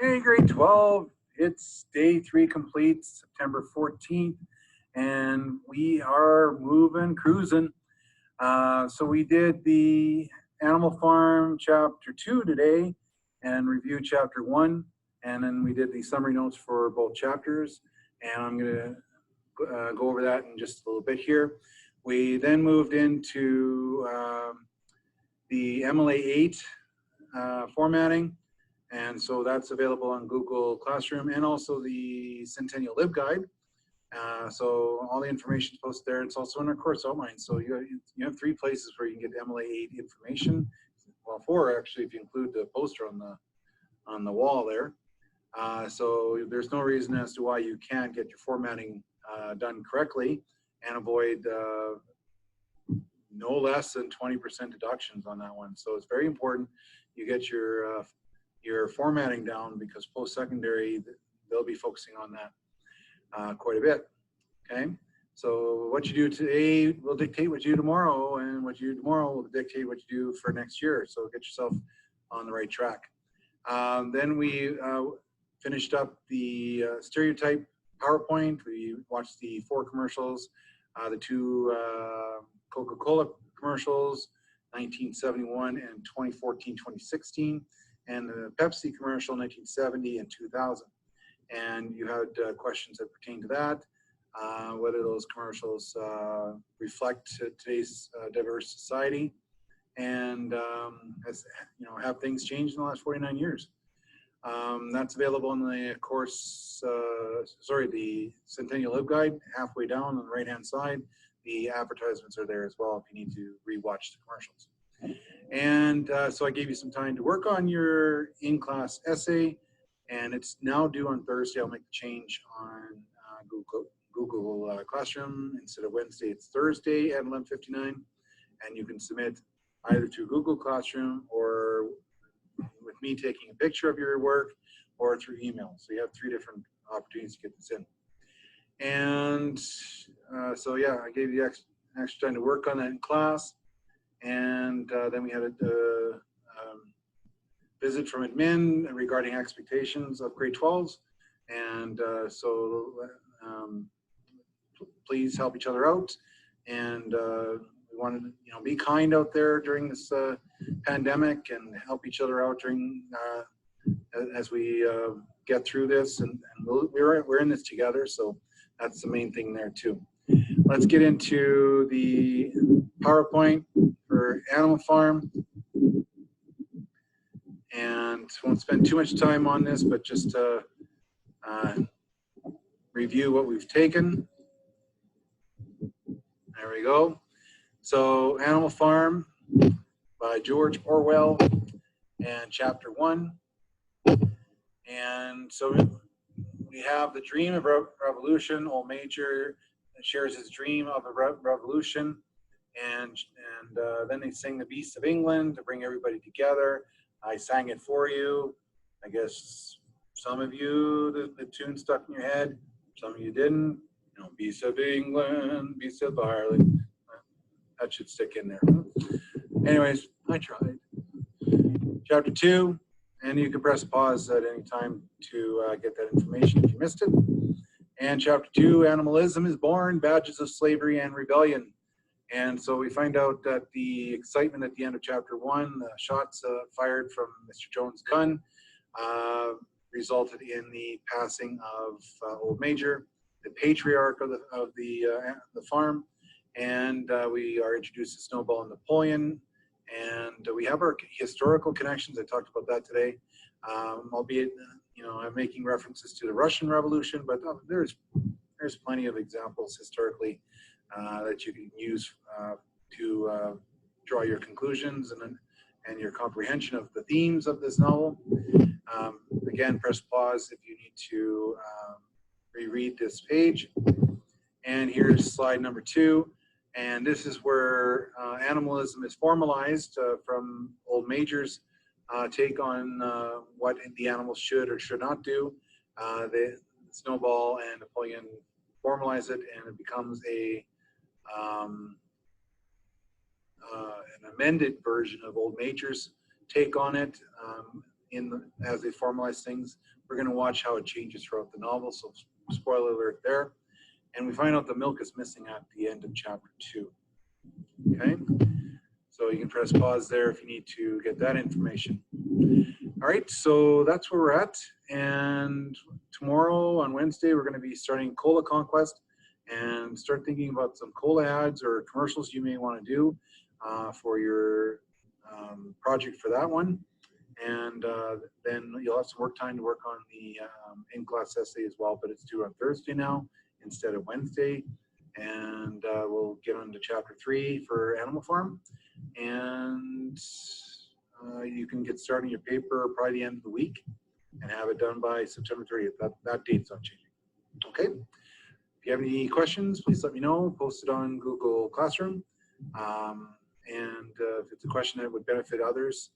Hey, grade 12, it's day 3 complete, September 14th, and we are moving, cruising. So we did the Animal Farm chapter 2 today and reviewed chapter 1, and then we did the summary notes for both chapters, and I'm going to go over that in just a little bit here. We then moved into the MLA 8 formatting. And so that's available on Google Classroom and also the Centennial LibGuide. So all the information is posted there. It's also in our course outline. So you have 3 places where you can get MLA 8 information. Well, 4 actually, if you include the poster on the wall there. So there's no reason as to why you can't get your formatting done correctly and avoid no less than 20% deductions on that one. So it's very important you get your formatting down, because post-secondary, they'll be focusing on that quite a bit. Okay, so what you do today will dictate what you do tomorrow, and what you do tomorrow will dictate what you do for next year. So get yourself on the right track. Then we finished up the stereotype PowerPoint. We watched the 4 commercials, the 2 Coca-Cola commercials, 1971 and 2014-2016. And the Pepsi commercial, 1970 and 2000. And you had questions that pertain to that, whether those commercials reflect today's diverse society, and as you know, have things changed in the last 49 years. That's available in the course, the Centennial LibGuide, halfway down on the right-hand side. The advertisements are there as well if you need to rewatch the commercials. And so I gave you some time to work on your in-class essay, and it's now due on Thursday. I'll make the change on Google Classroom. Instead of Wednesday, it's Thursday at 11:59, and you can submit either through Google Classroom or with me taking a picture of your work, or through email. So you have 3 different opportunities to get this in. And so yeah, I gave you extra time to work on that in class. And then we had a visit from admin regarding expectations of grade 12s. And so please help each other out. And we wanted to be kind out there during this pandemic, and help each other out during as we get through this. And we're in this together. So that's the main thing there too. Let's get into the PowerPoint for Animal Farm, and won't spend too much time on this, but just review what we've taken. There we go. So Animal Farm by George Orwell, and chapter 1. And so we have the dream of revolution. Old Major shares his dream of a revolution, and then they sing the Beast of England to bring everybody together. I sang it for you. I guess some of you, the tune stuck in your head. Some of you didn't. Beast of England, Beast of Ireland. That should stick in there. Anyways, I tried. Chapter 2, and you can press pause at any time to get that information if you missed it. And chapter 2, animalism is born, badges of slavery and rebellion. And so we find out that the excitement at the end of chapter 1, the shots fired from Mr. Jones' gun, resulted in the passing of Old Major, the patriarch of the farm. And we are introduced to Snowball and Napoleon. And we have our historical connections. I talked about that today, albeit I'm making references to the Russian Revolution, but there's plenty of examples historically that you can use to draw your conclusions and your comprehension of the themes of this novel. Again, press pause if you need to reread this page. And here's slide number 2. And this is where animalism is formalized from Old Major's take on what the animals should or should not do. The Snowball and Napoleon formalize it, and it becomes an amended version of Old Major's take on it. as they formalize things. We're going to watch how it changes throughout the novel. So spoiler alert there. And we find out the milk is missing at the end of chapter 2. Okay. So you can press pause there if you need to get that information. All right, so that's where we're at. And tomorrow on Wednesday, we're going to be starting Cola Conquest and start thinking about some cola ads or commercials you may want to do for your project for that one. And then you'll have some work time to work on the in-class essay as well, but it's due on Thursday now instead of Wednesday. And we'll get on to chapter 3 for Animal Farm. And you can get started your paper probably the end of the week and have it done by September 30th. That date's not changing. Okay. If you have any questions, please let me know. Post it on Google Classroom. And if it's a question that would benefit others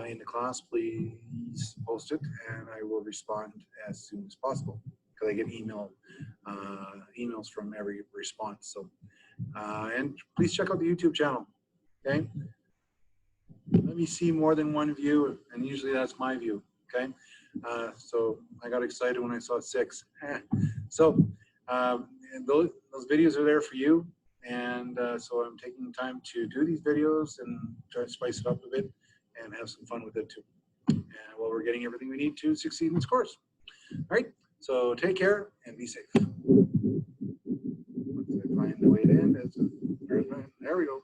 in the class, please post it and I will respond as soon as possible because I get emails from every response. So, and please check out the YouTube channel. Okay. Let me see more than one view, and usually that's my view. Okay. So I got excited when I saw 6. So those videos are there for you. And so I'm taking time to do these videos and try to spice it up a bit and have some fun with it too. And while we're getting everything we need to succeed in this course. All right. So take care and be safe. Once I find the way to end, there we go.